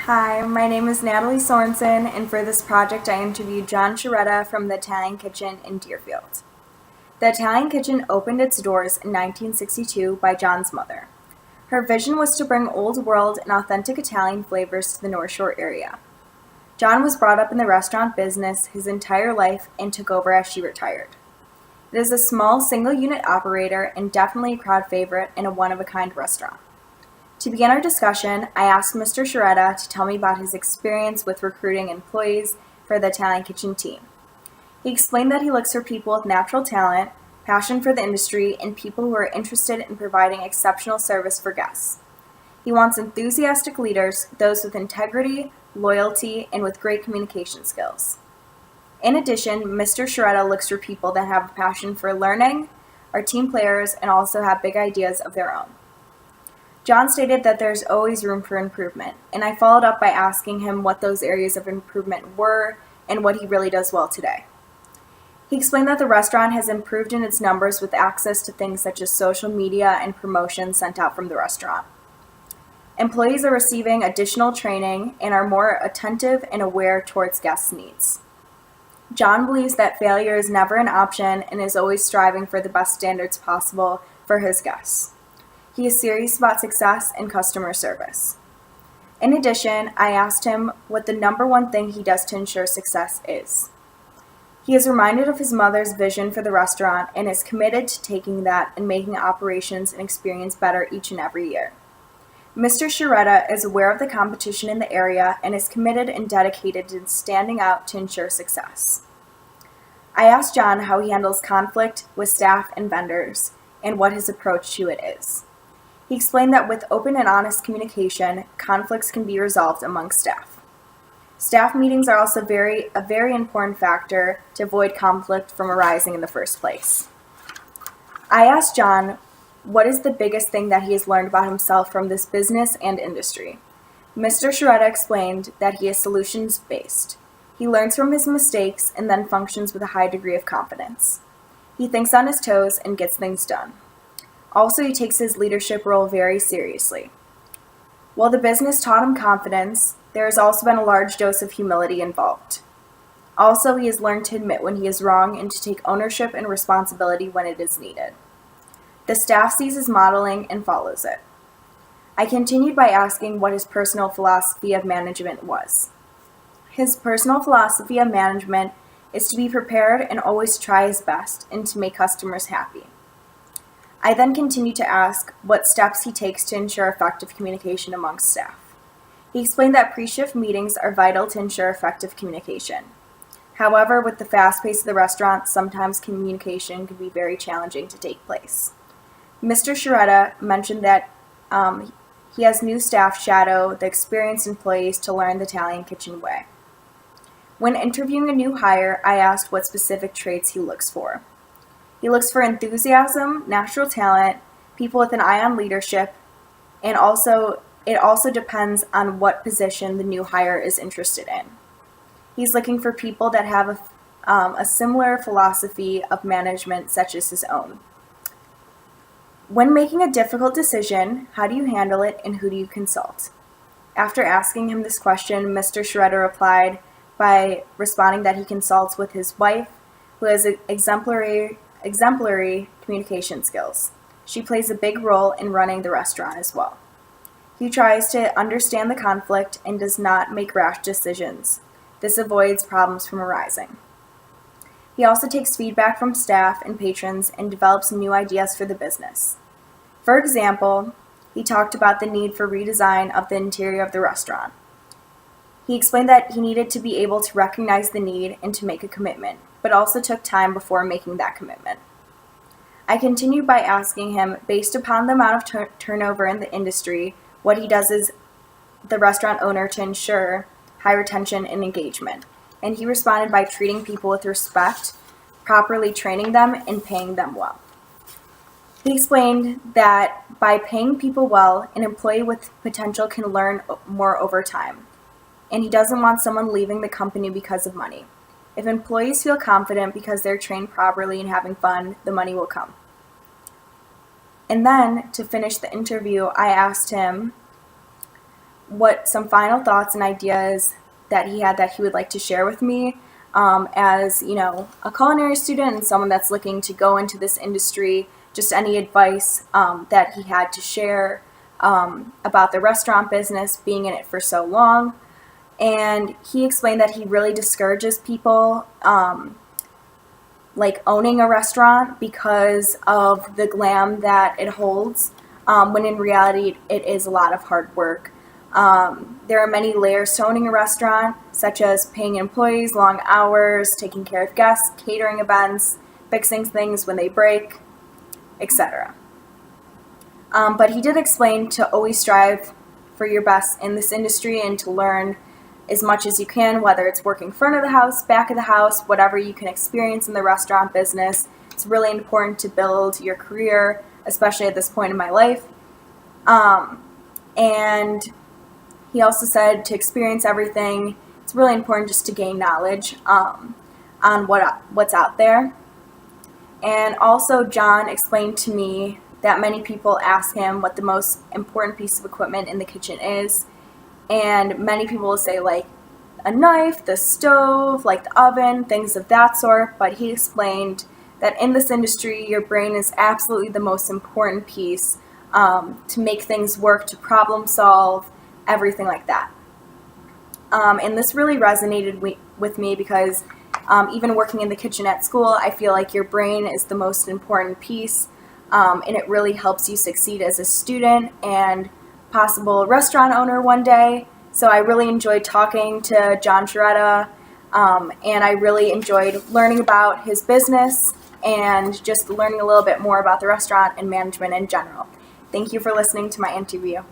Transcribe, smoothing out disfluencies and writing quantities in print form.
Hi, my name is Natalie Sorensen, and for this project I interviewed John Sciaretta from the Italian Kitchen in Deerfield. The Italian Kitchen opened its doors in 1962 by John's mother. Her vision was to bring old world and authentic Italian flavors to the North Shore area. John was brought up in the restaurant business his entire life and took over as she retired. It is a small single-unit operator and definitely a crowd favorite and a one-of-a-kind restaurant. To begin our discussion, I asked Mr. Sciaretta to tell me about his experience with recruiting employees for the Italian Kitchen team. He explained that he looks for people with natural talent, passion for the industry, and people who are interested in providing exceptional service for guests. He wants enthusiastic leaders, those with integrity, loyalty, and with great communication skills. In addition, Mr. Sciaretta looks for people that have a passion for learning, are team players, and also have big ideas of their own. John stated that there's always room for improvement, and I followed up by asking him what those areas of improvement were and what he really does well today. He explained that the restaurant has improved in its numbers with access to things such as social media and promotions sent out from the restaurant. Employees are receiving additional training and are more attentive and aware towards guests' needs. John believes that failure is never an option and is always striving for the best standards possible for his guests. He is serious about success and customer service. In addition, I asked him what the number one thing he does to ensure success is. He is reminded of his mother's vision for the restaurant and is committed to taking that and making operations and experience better each and every year. Mr. Sciaretta is aware of the competition in the area and is committed and dedicated to standing out to ensure success. I asked John how he handles conflict with staff and vendors and what his approach to it is. He explained that with open and honest communication, conflicts can be resolved among staff. Staff meetings are also a very important factor to avoid conflict from arising in the first place. I asked John what is the biggest thing that he has learned about himself from this business and industry. Mr. Sciaretta explained that he is solutions-based. He learns from his mistakes and then functions with a high degree of confidence. He thinks on his toes and gets things done. Also, he takes his leadership role very seriously. While the business taught him confidence, there has also been a large dose of humility involved. Also, he has learned to admit when he is wrong and to take ownership and responsibility when it is needed. The staff sees his modeling and follows it. I continued by asking what his personal philosophy of management was. His personal philosophy of management is to be prepared and always try his best and to make customers happy. I then continued to ask what steps he takes to ensure effective communication amongst staff. He explained that pre-shift meetings are vital to ensure effective communication. However, with the fast pace of the restaurant, sometimes communication can be very challenging to take place. Mr. Sciaretta mentioned that he has new staff shadow the experienced employees to learn the Italian kitchen way. When interviewing a new hire, I asked what specific traits he looks for. He looks for enthusiasm, natural talent, people with an eye on leadership, and it also depends on what position the new hire is interested in. He's looking for people that have a similar philosophy of management such as his own. When making a difficult decision, how do you handle it and who do you consult? After asking him this question, Mr. Sciaretta replied by responding that he consults with his wife, who has exemplary communication skills. She plays a big role in running the restaurant as well. He tries to understand the conflict and does not make rash decisions. This avoids problems from arising. He also takes feedback from staff and patrons and develops new ideas for the business. For example, he talked about the need for redesign of the interior of the restaurant. He explained that he needed to be able to recognize the need and to make a commitment, but also took time before making that commitment. I continued by asking him, based upon the amount of turnover in the industry, what he does as the restaurant owner to ensure high retention and engagement. And he responded by treating people with respect, properly training them, and paying them well. He explained that by paying people well, an employee with potential can learn more over time. And he doesn't want someone leaving the company because of money. If employees feel confident because they're trained properly and having fun, the money will come. And then, to finish the interview, I asked him some final thoughts and ideas that he had that he would like to share with me, as a culinary student and someone that's looking to go into this industry. Just any advice that he had to share about the restaurant business, being in it for so long. And he explained that he really discourages people like owning a restaurant because of the glam that it holds, when in reality it is a lot of hard work. There are many layers to owning a restaurant, such as paying employees long hours, taking care of guests, catering events, fixing things when they break, etc. But he did explain to always strive for your best in this industry and to learn as much as you can, whether it's working front of the house, back of the house, whatever you can experience in the restaurant business. It's really important to build your career, especially at this point in my life. And he also said to experience everything. It's really important just to gain knowledge on what's out there. And also, John explained to me that many people ask him what the most important piece of equipment in the kitchen is. And many people will say, like, a knife, the stove, like the oven, things of that sort. But he explained that in this industry, your brain is absolutely the most important piece to make things work, to problem solve, everything like that. And this really resonated with me because even working in the kitchen at school, I feel like your brain is the most important piece, and it really helps you succeed as a student and possible restaurant owner one day. So I really enjoyed talking to John Sciaretta, and I really enjoyed learning about his business and just learning a little bit more about the restaurant and management in general. Thank you for listening to my interview.